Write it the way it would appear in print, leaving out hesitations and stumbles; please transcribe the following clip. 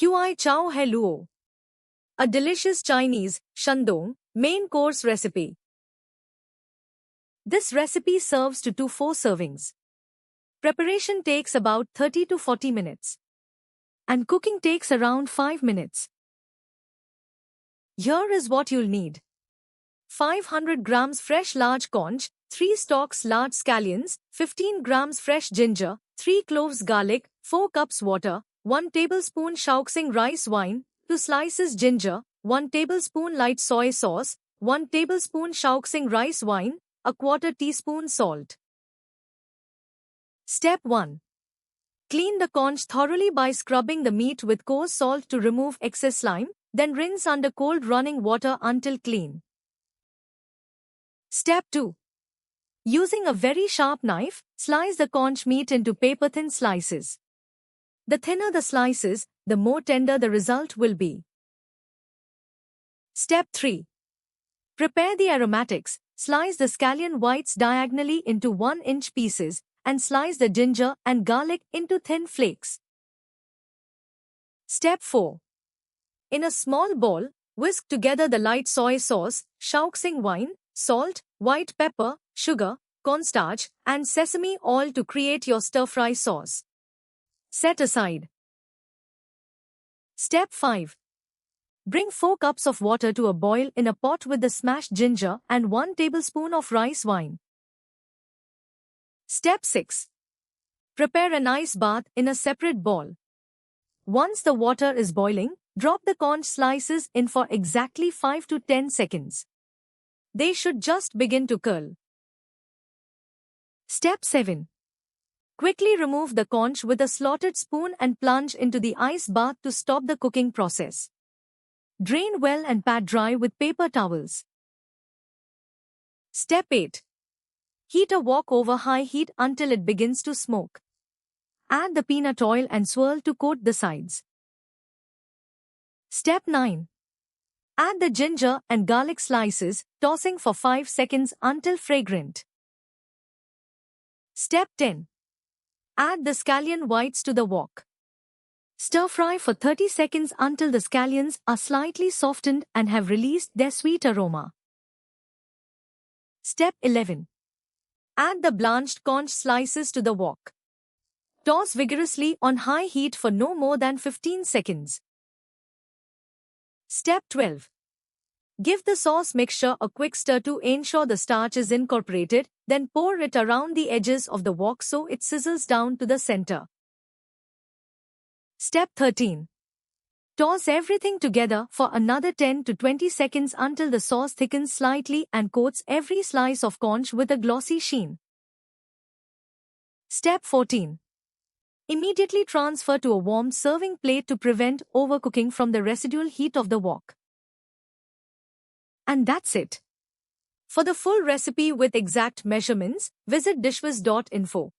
Huai Chow Hai Luo. A delicious Chinese, Shandong, main course recipe. This recipe serves to 4 servings. Preparation takes about 30 to 40 minutes. And cooking takes around 5 minutes. Here is what you'll need. 500 grams fresh large conch, 3 stalks large scallions, 15 grams fresh ginger, 3 cloves garlic, 4 cups water, 1 tablespoon Shaoxing rice wine, 2 slices ginger, 1 tablespoon light soy sauce, 1 tablespoon Shaoxing rice wine, a quarter teaspoon salt. Step 1. Clean the conch thoroughly by scrubbing the meat with coarse salt to remove excess slime, then rinse under cold running water until clean. Step 2. Using a very sharp knife, slice the conch meat into paper-thin slices. The thinner the slices, the more tender the result will be. Step 3. Prepare the aromatics. Slice the scallion whites diagonally into 1-inch pieces and slice the ginger and garlic into thin flakes. Step 4. In a small bowl, whisk together the light soy sauce, Shaoxing wine, salt, white pepper, sugar, cornstarch, and sesame oil to create your stir-fry sauce. Set aside. Step 5. Bring 4 cups of water to a boil in a pot with the smashed ginger and 1 tablespoon of rice wine. Step 6. Prepare an ice bath in a separate bowl. Once the water is boiling, drop the conch slices in for exactly 5 to 10 seconds. They should just begin to curl. Step 7. Quickly remove the conch with a slotted spoon and plunge into the ice bath to stop the cooking process. Drain well and pat dry with paper towels. Step 8. Heat a wok over high heat until it begins to smoke. Add the peanut oil and swirl to coat the sides. Step 9. Add the ginger and garlic slices, tossing for 5 seconds until fragrant. Step 10. Add the scallion whites to the wok. Stir fry for 30 seconds until the scallions are slightly softened and have released their sweet aroma. Step 11. Add the blanched conch slices to the wok. Toss vigorously on high heat for no more than 15 seconds. Step 12. Give the sauce mixture a quick stir to ensure the starch is incorporated, then pour it around the edges of the wok so it sizzles down to the center. Step 13. Toss everything together for another 10 to 20 seconds until the sauce thickens slightly and coats every slice of conch with a glossy sheen. Step 14. Immediately transfer to a warm serving plate to prevent overcooking from the residual heat of the wok. And that's it. For the full recipe with exact measurements, visit dishwiz.info.